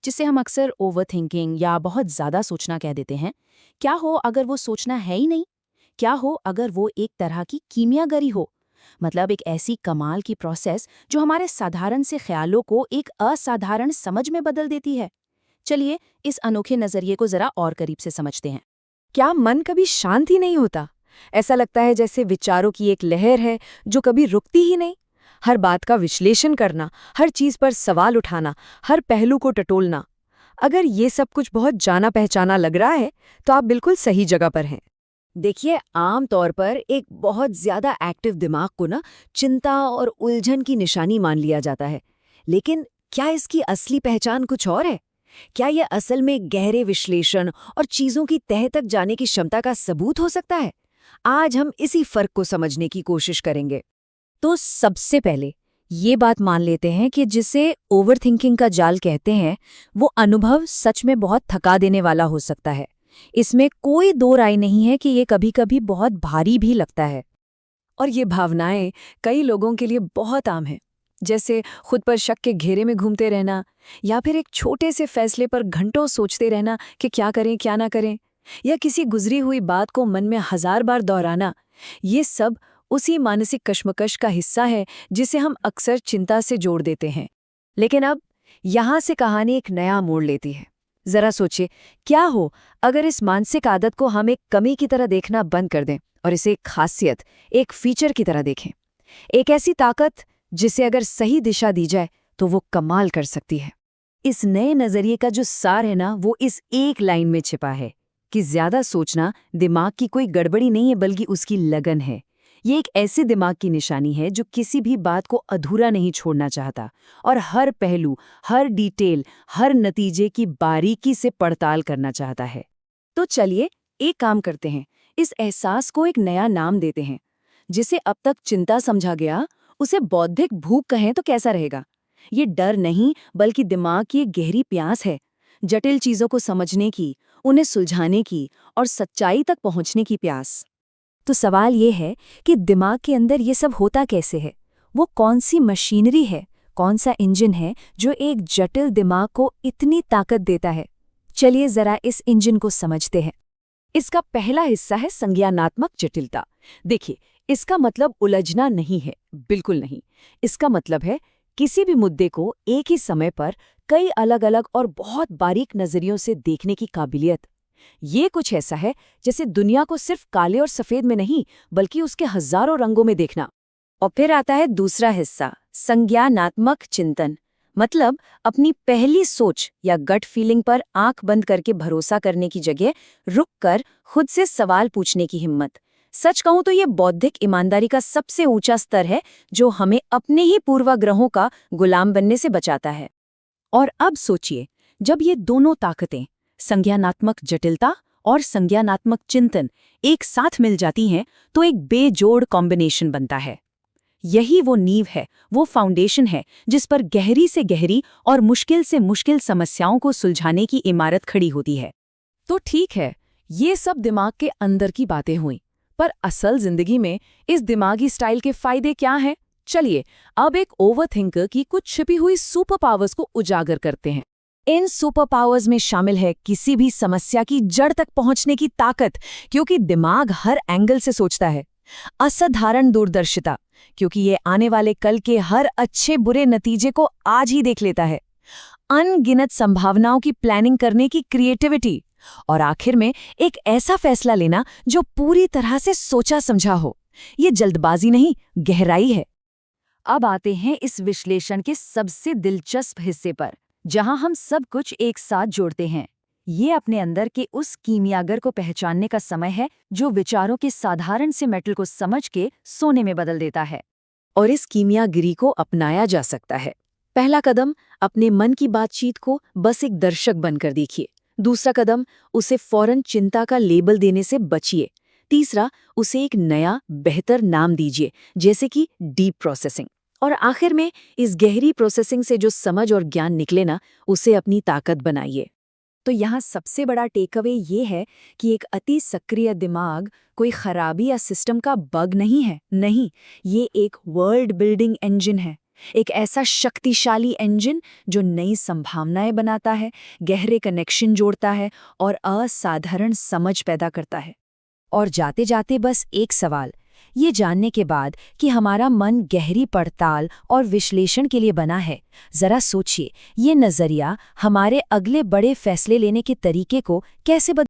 जिसे हम अक्सर ओवरथिंकिंग या बहुत ज़्यादा सोचना कह देते हैं। क्या हो अगर वो सोचना है ही नहीं? क्या हो अगर वो एक तरह की कीमियागरी हो? मतलब एक ऐसी कमाल की प्रोसेस जो हमारे साधारण से ख्यालों को एक असाधारण समझ में बदल देती है। चलिए इस अनोखे नज़रिए को ज़रा और करीब से समझते हैं। क्या मन कभी शांत ही नहीं होता? ऐसा लगता है जैसे विचारों की एक लहर है जो कभी रुकती ही नहीं। हर बात का विश्लेषण करना, हर चीज पर सवाल उठाना, हर पहलू को टटोलना। अगर ये सब कुछ बहुत जाना पहचाना लग रहा है तो आप बिल्कुल सही जगह पर हैं। देखिए, आम तौर पर एक बहुत ज्यादा एक्टिव दिमाग को ना चिंता और उलझन की निशानी मान लिया जाता है। लेकिन क्या इसकी असली पहचान कुछ और है? क्या यह असल में गहरे विश्लेषण और चीजों की तह तक जाने की क्षमता का सबूत हो सकता है? आज हम इसी फर्क को समझने की कोशिश करेंगे। तो सबसे पहले ये बात मान लेते हैं कि जिसे ओवरथिंकिंग का जाल कहते हैं, वो अनुभव सच में बहुत थका देने वाला हो सकता है। इसमें कोई दो राय नहीं है कि ये कभी-कभी बहुत भारी भी लगता है। और ये भावनाएं कई लोगों के लिए बहुत आम हैं, जैसे खुद पर शक के घेरे में घूमते रहना, या फिर एक छोटे से फैसले पर घंटों सोचते रहना कि क्या करें क्या ना करें, या किसी गुजरी हुई बात को मन में 1000 बार दोहराना। ये सब उसी मानसिक कश्मकश का हिस्सा है जिसे हम अक्सर चिंता से जोड़ देते हैं। लेकिन अब यहाँ से कहानी एक नया मोड़ लेती है। जरा सोचिए, क्या हो अगर इस मानसिक आदत को हम एक कमी की तरह देखना बंद कर दें और इसे एक खासियत, एक फीचर की तरह देखें। एक ऐसी ताकत जिसे अगर सही दिशा दी जाए तो वो कमाल कर सकती है। इस नए नजरिए का जो सार है ना, वो इस एक लाइन में छिपा है कि ज्यादा सोचना दिमाग की कोई गड़बड़ी नहीं है, बल्कि उसकी लगन है। ये एक ऐसे दिमाग की निशानी है जो किसी भी बात को अधूरा नहीं छोड़ना चाहता और हर पहलू, हर डिटेल, हर नतीजे की बारीकी से पड़ताल करना चाहता है। तो चलिए एक काम करते हैं, इस एहसास को एक नया नाम देते हैं। जिसे अब तक चिंता समझा गया, उसे बौद्धिक भूख कहें तो कैसा रहेगा? ये डर नहीं, बल्कि दिमाग की एक गहरी प्यास है, जटिल चीजों को समझने की, उन्हें सुलझाने की और सच्चाई तक पहुंचने की प्यास। तो सवाल ये है कि दिमाग के अंदर ये सब होता कैसे है? वो कौन सी मशीनरी है, कौन सा इंजन है जो एक जटिल दिमाग को इतनी ताकत देता है? चलिए जरा इस इंजन को समझते हैं। इसका पहला हिस्सा है संज्ञानात्मक जटिलता। देखिए, इसका मतलब उलझना नहीं है, बिल्कुल नहीं। इसका मतलब है किसी भी मुद्दे को एक ही समय पर कई अलग-अलग और बहुत बारीक नजरियों से देखने की काबिलियत। ये कुछ ऐसा है जैसे दुनिया को सिर्फ काले और सफेद में नहीं, बल्कि उसके हजारों रंगों में देखना। और फिर आता है दूसरा हिस्सा, संज्ञानात्मक चिंतन। मतलब अपनी पहली सोच या गट फीलिंग पर आंख बंद करके भरोसा करने की जगह रुक कर खुद से सवाल पूछने की हिम्मत। सच कहूं तो ये बौद्धिक ईमानदारी का सबसे ऊंचा स्तर है, जो हमें अपने ही पूर्वाग्रहों का गुलाम बनने से बचाता है। और अब सोचिए, जब ये दोनों ताकतें, संज्ञानात्मक जटिलता और संज्ञानात्मक चिंतन, एक साथ मिल जाती हैं तो एक बेजोड़ कॉम्बिनेशन बनता है। यही वो नींव है, वो फाउंडेशन है जिस पर गहरी से गहरी और मुश्किल से मुश्किल समस्याओं को सुलझाने की इमारत खड़ी होती है। तो ठीक है, ये सब दिमाग के अंदर की बातें हुईं, पर असल जिंदगी में इस दिमागी स्टाइल के फायदे क्या हैं? चलिए अब एक ओवरथिंकर की कुछ छिपी हुई सुपर पावर्स को उजागर करते हैं। इन सुपर पावर्स में शामिल है किसी भी समस्या की जड़ तक पहुंचने की ताकत, क्योंकि दिमाग हर एंगल से सोचता है। असाधारण दूरदर्शिता, क्योंकि ये आने वाले कल के हर अच्छे बुरे नतीजे को आज ही देख लेता है। अनगिनत संभावनाओं की प्लानिंग करने की क्रिएटिविटी, और आखिर में एक ऐसा फैसला लेना जो पूरी तरह से सोचा समझा हो। ये जल्दबाजी नहीं, गहराई है। अब आते हैं इस विश्लेषण के सबसे दिलचस्प हिस्से पर, जहां हम सब कुछ एक साथ जोड़ते हैं। ये अपने अंदर के उस कीमियागर को पहचानने का समय है जो विचारों के साधारण से मेटल को समझ के सोने में बदल देता है। और इस कीमियागिरी को अपनाया जा सकता है। पहला कदम, अपने मन की बातचीत को बस एक दर्शक बनकर देखिए। दूसरा कदम, उसे फौरन चिंता का लेबल देने से बचिए। तीसरा, उसे एक नया बेहतर नाम दीजिए, जैसे कि डीप प्रोसेसिंग। और आखिर में इस गहरी प्रोसेसिंग से जो समझ और ज्ञान निकले ना, उसे अपनी ताकत बनाइए। तो यहाँ सबसे बड़ा टेकअवे ये है कि एक अति सक्रिय दिमाग कोई खराबी या सिस्टम का बग नहीं है। नहीं, ये एक वर्ल्ड बिल्डिंग इंजन है। एक ऐसा शक्तिशाली इंजन जो नई संभावनाएं बनाता है, गहरे कनेक्शन जोड़ता है और असाधारण समझ पैदा करता है। और जाते जाते बस एक सवाल, ये जानने के बाद कि हमारा मन गहरी पड़ताल और विश्लेषण के लिए बना है, जरा सोचिए, ये नजरिया हमारे अगले बड़े फैसले लेने के तरीके को कैसे